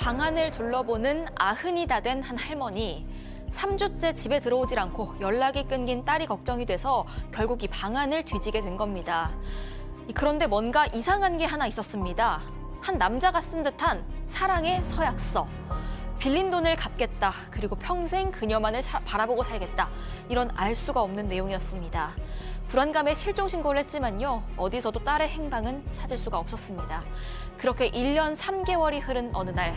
방안을 둘러보는 아흔이 다 된 한 할머니. 3주째 집에 들어오질 않고 연락이 끊긴 딸이 걱정이 돼서 결국 이 방안을 뒤지게 된 겁니다. 그런데 뭔가 이상한 게 하나 있었습니다. 한 남자가 쓴 듯한 사랑의 서약서. 빌린 돈을 갚겠다. 그리고 평생 그녀만을 바라보고 살겠다. 이런 알 수가 없는 내용이었습니다. 불안감에 실종 신고를 했지만요. 어디서도 딸의 행방은 찾을 수가 없었습니다. 그렇게 1년 3개월이 흐른 어느 날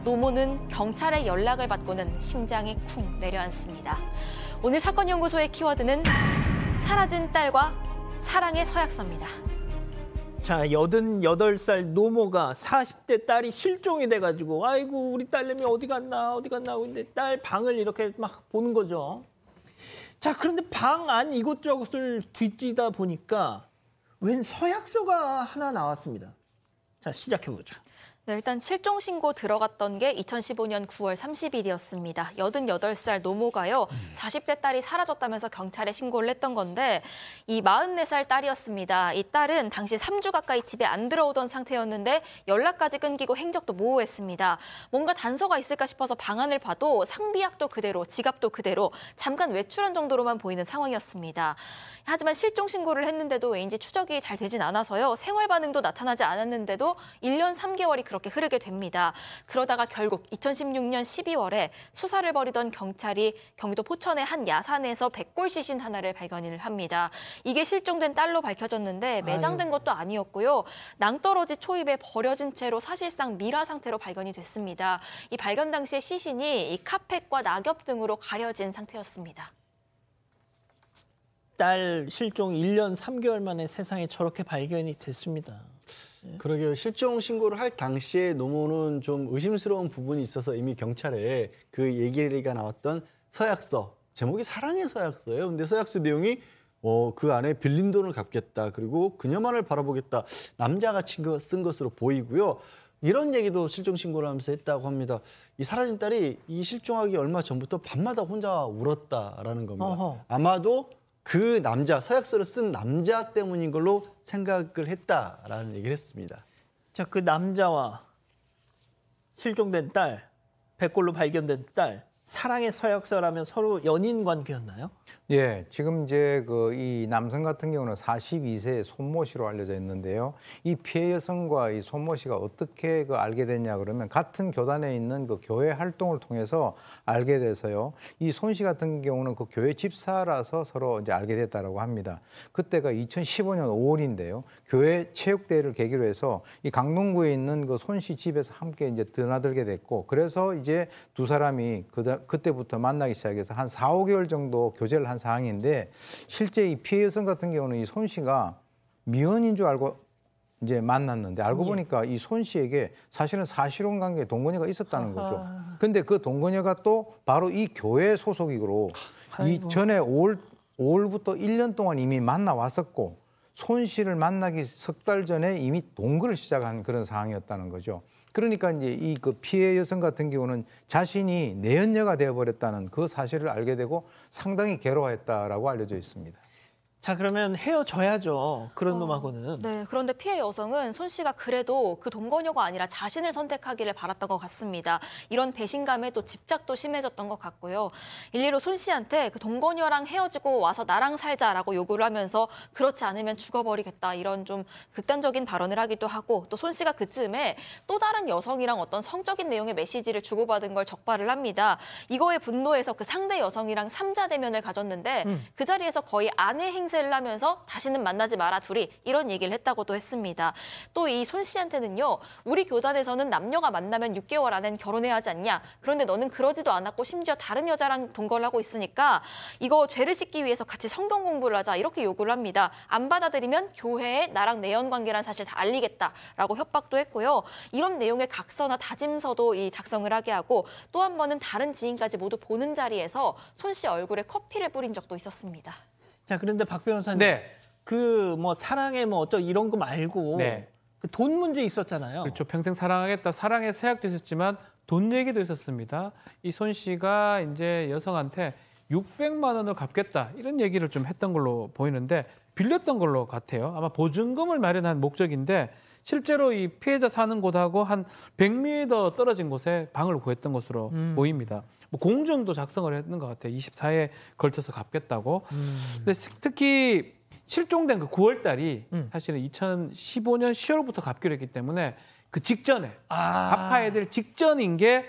노모는 경찰의 연락을 받고는 심장이 쿵 내려앉습니다. 오늘 사건연구소의 키워드는 사라진 딸과 사랑의 서약서입니다. 자, 88살 노모가 40대 딸이 실종이 돼가지고 아이고 우리 딸내미 어디 갔나 하고 있는데 딸 방을 이렇게 막 보는 거죠. 자, 그런데 방 안 이곳저곳을 뒤지다 보니까 웬 서약서가 하나 나왔습니다. 자, 시작해보죠. 네, 일단 실종 신고 들어갔던 게 2015년 9월 30일이었습니다. 88살 노모가요. 40대 딸이 사라졌다면서 경찰에 신고를 했던 건데 이 44살 딸이었습니다. 이 딸은 당시 3주 가까이 집에 안 들어오던 상태였는데 연락까지 끊기고 행적도 모호했습니다. 뭔가 단서가 있을까 싶어서 방안을 봐도 상비약도 그대로, 지갑도 그대로 잠깐 외출한 정도로만 보이는 상황이었습니다. 하지만 실종 신고를 했는데도 왠지 추적이 잘 되진 않아서요. 생활 반응도 나타나지 않았는데도 1년 3개월이 그렇게 흐르게 됩니다. 그러다가 결국 2016년 12월에 수사를 벌이던 경찰이 경기도 포천의 한 야산에서 백골 시신 하나를 발견을 합니다. 이게 실종된 딸로 밝혀졌는데 매장된 것도 아니었고요. 낭떠러지 초입에 버려진 채로 사실상 미라 상태로 발견이 됐습니다. 이 발견 당시에 시신이 이 카펫과 낙엽 등으로 가려진 상태였습니다. 딸 실종 1년 3개월 만에 세상에 저렇게 발견이 됐습니다. 그러게요. 실종 신고를 할 당시에 노모는 좀 의심스러운 부분이 있어서 이미 경찰에 그 얘기가 나왔던 서약서, 제목이 사랑의 서약서예요. 근데 서약서 내용이 그 안에 빌린 돈을 갚겠다. 그리고 그녀만을 바라보겠다. 남자가 쓴 것으로 보이고요. 이런 얘기도 실종 신고를 하면서 했다고 합니다. 이 사라진 딸이 이 실종하기 얼마 전부터 밤마다 혼자 울었다라는 겁니다. 어허. 아마도 그 남자, 서약서를 쓴 남자 때문인 걸로 생각을 했다라는 얘기를 했습니다. 자, 그 남자와 실종된 딸, 백골로 발견된 딸, 사랑의 서약서라면 서로 연인 관계였나요? 예, 지금 이제 이 남성 같은 경우는 42세의 손모 씨로 알려져 있는데요. 이 피해 여성과 이 손모 씨가 어떻게 알게 됐냐 그러면 같은 교단에 있는 그 교회 활동을 통해서 알게 돼서요. 이 손 씨 같은 경우는 그 교회 집사라서 서로 이제 알게 됐다라고 합니다. 그때가 2015년 5월인데요. 교회 체육대회를 계기로 해서 이 강동구에 있는 그 손 씨 집에서 함께 이제 드나들게 됐고, 그래서 이제 두 사람이 그때부터 만나기 시작해서 한 4, 5개월 정도 교제를 한 상황인데, 실제 이 피해 여성 같은 경우는 이 손 씨가 미혼인 줄 알고 이제 만났는데 알고 보니까 이 손 씨에게 사실은 사실혼 관계 동거녀가 있었다는 거죠. 근데 그 동거녀가 또 바로 이 교회 소속이고 이 전에 5월부터 1년 동안 이미 만나 왔었고, 손 씨를 만나기 석 달 전에 이미 동거를 시작한 그런 상황이었다는 거죠. 그러니까 이제 이 피해 여성 같은 경우는 자신이 내연녀가 되어버렸다는 그 사실을 알게 되고 상당히 괴로워했다라고 알려져 있습니다. 자, 그러면 헤어져야죠. 그런 놈하고는. 네, 그런데 피해 여성은 손 씨가 그래도 그 동거녀가 아니라 자신을 선택하기를 바랐던 것 같습니다. 이런 배신감에 또 집착도 심해졌던 것 같고요. 일리로 손 씨한테 그 동거녀랑 헤어지고 와서 나랑 살자라고 요구를 하면서 그렇지 않으면 죽어버리겠다, 이런 좀 극단적인 발언을 하기도 하고, 또 손 씨가 그쯤에 또 다른 여성이랑 어떤 성적인 내용의 메시지를 주고받은 걸 적발을 합니다. 이거에 분노해서 그 상대 여성이랑 3자 대면을 가졌는데 그 자리에서 거의 아내 행세를 하면서 다시는 만나지 마라 둘이, 이런 얘기를 했다고도 했습니다. 또 이 손 씨한테는요, 우리 교단에서는 남녀가 만나면 6개월 안엔 결혼해야 하지 않냐. 그런데 너는 그러지도 않았고 심지어 다른 여자랑 동거를 하고 있으니까 이거 죄를 씻기 위해서 같이 성경 공부를 하자, 이렇게 요구를 합니다. 안 받아들이면 교회에 나랑 내연 관계란 사실 다 알리겠다라고 협박도 했고요. 이런 내용의 각서나 다짐서도 작성을 하게 하고, 또 한 번은 다른 지인까지 모두 보는 자리에서 손 씨 얼굴에 커피를 뿌린 적도 있었습니다. 자, 그런데 박 변호사님, 네. 그 사랑해 이런 거 말고 네. 그 돈 문제 있었잖아요. 그렇죠. 평생 사랑하겠다. 사랑의 서약도 있었지만 돈 얘기도 있었습니다. 이 손 씨가 이제 여성한테 600만 원을 갚겠다, 이런 얘기를 좀 했던 걸로 보이는데 빌렸던 걸로 같아요. 아마 보증금을 마련한 목적인데 실제로 이 피해자 사는 곳하고 한 100m 떨어진 곳에 방을 구했던 것으로 보입니다. 뭐 공정도 작성을 했는 것 같아요. 24회에 걸쳐서 갚겠다고. 근데 특히 실종된 그 9월 달이 사실은 2015년 10월부터 갚기로 했기 때문에 그 직전에 갚아야 될 직전인 게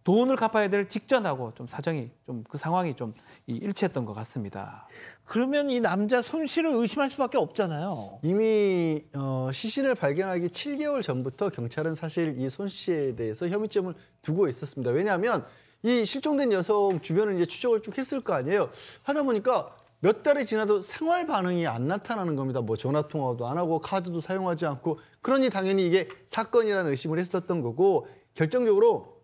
돈을 갚아야 될 직전하고 좀 사정이 좀 그 상황이 좀 일치했던 것 같습니다. 그러면 이 남자 손 씨를 의심할 수밖에 없잖아요. 이미 시신을 발견하기 7개월 전부터 경찰은 사실 이 손 씨에 대해서 혐의점을 두고 있었습니다. 왜냐하면 이 실종된 여성 주변을 이제 추적을 쭉 했을 거 아니에요. 하다 보니까 몇 달이 지나도 생활 반응이 안 나타나는 겁니다. 뭐 전화 통화도 안 하고 카드도 사용하지 않고, 그러니 당연히 이게 사건이라는 의심을 했었던 거고, 결정적으로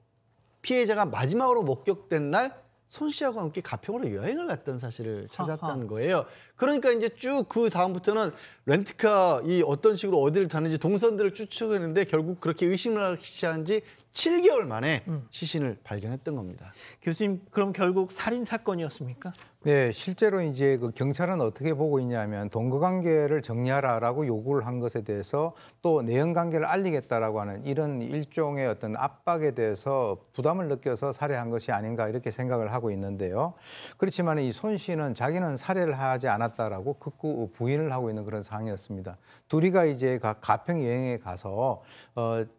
피해자가 마지막으로 목격된 날 손 씨하고 함께 가평으로 여행을 갔던 사실을 찾았다는 거예요. 그러니까 이제 쭉 그 다음부터는 렌트카 이 어떤 식으로 어디를 타는지 동선들을 추측했는데 결국 그렇게 의심을 하기 시작한 지 7개월 만에 시신을 발견했던 겁니다. 교수님, 그럼 결국 살인 사건이었습니까? 네, 실제로 이제 그 경찰은 어떻게 보고 있냐면 동거 관계를 정리하라라고 요구를 한 것에 대해서 또 내연 관계를 알리겠다라고 하는 이런 일종의 어떤 압박에 대해서 부담을 느껴서 살해한 것이 아닌가 이렇게 생각을 하고 있는데요. 그렇지만 이 손 씨는 자기는 살해를 하지 않았다라고 극구 부인을 하고 있는 그런 상황이었습니다. 둘이가 이제 가평 여행에 가서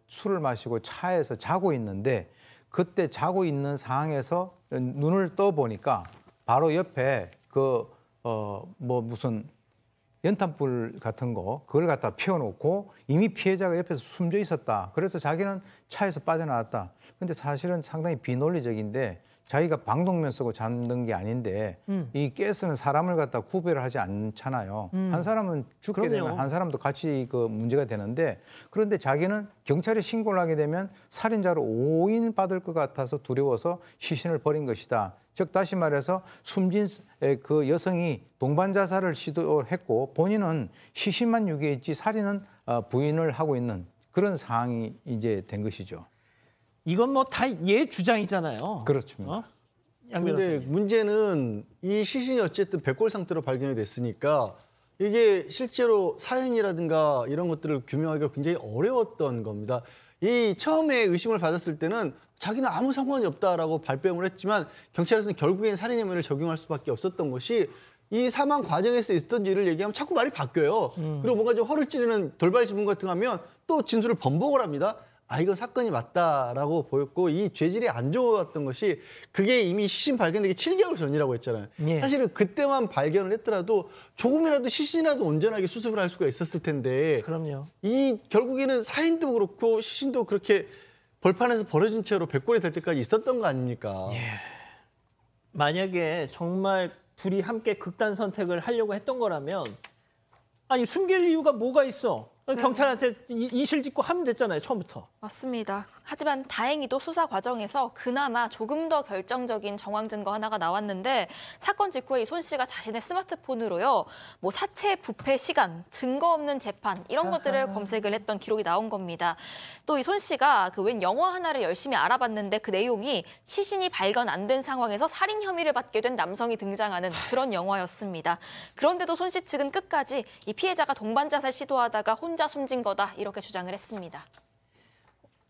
술을 마시고 차에서 자고 있는데, 그때 자고 있는 상황에서 눈을 떠 보니까 바로 옆에 뭐 무슨 연탄불 같은 거 그걸 갖다 피워놓고 이미 피해자가 옆에서 숨져 있었다. 그래서 자기는 차에서 빠져나왔다. 근데 사실은 상당히 비논리적인데, 자기가 방독면 쓰고 잠든 게 아닌데 이 가스는 사람을 갖다 구별을 하지 않잖아요. 한 사람은 죽게 그럼요. 되면 한 사람도 같이 그 문제가 되는데, 그런데 자기는 경찰에 신고를 하게 되면 살인자로 오인받을 것 같아서 두려워서 시신을 버린 것이다. 즉 다시 말해서 숨진 그 여성이 동반 자살을 시도했고 본인은 시신만 유기했지 살인은 부인을 하고 있는 그런 상황이 이제 된 것이죠. 이건 뭐 다 얘 주장이잖아요. 그렇습니다. 양 근데 변호사님. 문제는 이 시신이 어쨌든 백골 상태로 발견이 됐으니까 이게 실제로 사연이라든가 이런 것들을 규명하기가 굉장히 어려웠던 겁니다. 이 처음에 의심을 받았을 때는 자기는 아무 상관이 없다라고 발뺌을 했지만 경찰에서는 결국엔 살인 혐의를 적용할 수밖에 없었던 것이, 이 사망 과정에서 있었던 일을 얘기하면 자꾸 말이 바뀌어요. 그리고 뭔가 좀 허를 찌르는 돌발 지문 같은 거 하면 또 진술을 번복을 합니다. 아, 이건 사건이 맞다라고 보였고, 이 죄질이 안 좋았던 것이 그게 이미 시신 발견되기 7개월 전이라고 했잖아요. 예. 사실은 그때만 발견을 했더라도 조금이라도 시신이라도 온전하게 수습을 할 수가 있었을 텐데, 그럼요. 이 결국에는 사인도 그렇고 시신도 그렇게 벌판에서 버려진 채로 백골이 될 때까지 있었던 거 아닙니까? 만약에 정말 둘이 함께 극단 선택을 하려고 했던 거라면, 아니 숨길 이유가 뭐가 있어? 경찰한테 이실 짓고 하면 됐잖아요, 처음부터. 맞습니다. 하지만 다행히도 수사 과정에서 그나마 조금 더 결정적인 정황 증거 하나가 나왔는데, 사건 직후에 이 손 씨가 자신의 스마트폰으로요, 뭐 사체 부패 시간, 증거 없는 재판 이런 것들을 검색을 했던 기록이 나온 겁니다. 또 이 손 씨가 그 웬 영화 하나를 열심히 알아봤는데 그 내용이 시신이 발견 안 된 상황에서 살인 혐의를 받게 된 남성이 등장하는 그런 영화였습니다. 그런데도 손 씨 측은 끝까지 이 피해자가 동반 자살 시도하다가 혼자 숨진 거다 이렇게 주장을 했습니다.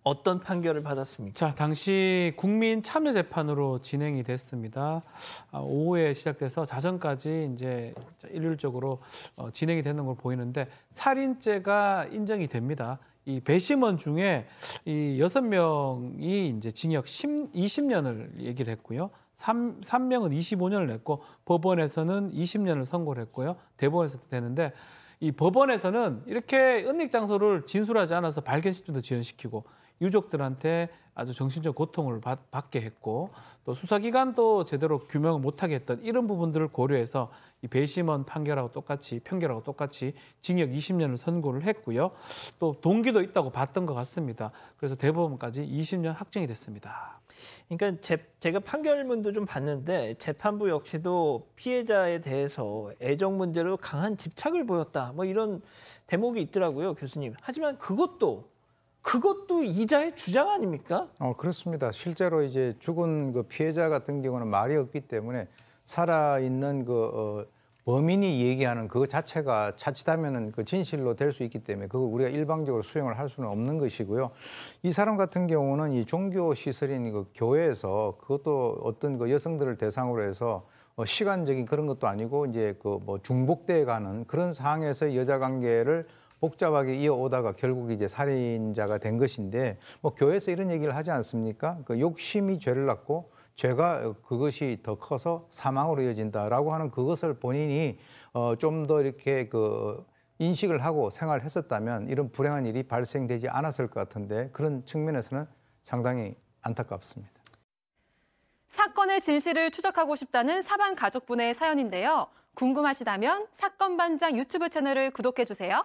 어떤 판결을 받았습니까? 자, 당시 국민 참여 재판으로 진행이 됐습니다. 오후에 시작돼서 자정까지 이제 일률적으로 진행이 되는 걸 보이는데, 살인죄가 인정이 됩니다. 이 배심원 중에 이 6명이 이제 징역 20년을 얘기를 했고요. 3명은 25년을 냈고 법원에서는 20년을 선고를 했고요. 대법원에서 되는데, 이 법원에서는 이렇게 은닉 장소를 진술하지 않아서 발견 시점도 지연시키고 유족들한테 아주 정신적 고통을 받게 했고, 또 수사기관도 제대로 규명을 못하게 했던 이런 부분들을 고려해서 이 배심원 판결하고 똑같이 편결하고 똑같이 징역 20년을 선고를 했고요. 또 동기도 있다고 봤던 것 같습니다. 그래서 대법원까지 20년 확정이 됐습니다. 그러니까 제가 판결문도 좀 봤는데 재판부 역시도 피해자에 대해서 애정 문제로 강한 집착을 보였다, 뭐 이런 대목이 있더라고요, 교수님. 하지만 그것도 이자의 주장 아닙니까? 그렇습니다. 실제로 이제 죽은 그 피해자 같은 경우는 말이 없기 때문에 살아있는 범인이 얘기하는 그거 자체가 자칫하면은 그 진실로 될 수 있기 때문에 그걸 우리가 일방적으로 수용을 할 수는 없는 것이고요. 이 사람 같은 경우는 이 종교 시설인 그 교회에서 그것도 어떤 그 여성들을 대상으로 해서 시간적인 그런 것도 아니고 이제 그 뭐 중복돼 가는 그런 상황에서 여자 관계를 복잡하게 이어오다가 결국 이제 살인자가 된 것인데 뭐 교회에서 이런 얘기를 하지 않습니까? 그 욕심이 죄를 낳고 죄가 그것이 더 커서 사망으로 이어진다라고 하는 그것을 본인이 좀 더 이렇게 그 인식을 하고 생활했었다면 이런 불행한 일이 발생되지 않았을 것 같은데 그런 측면에서는 상당히 안타깝습니다. 사건의 진실을 추적하고 싶다는 사반 가족분의 사연인데요. 궁금하시다면 사건반장 유튜브 채널을 구독해 주세요.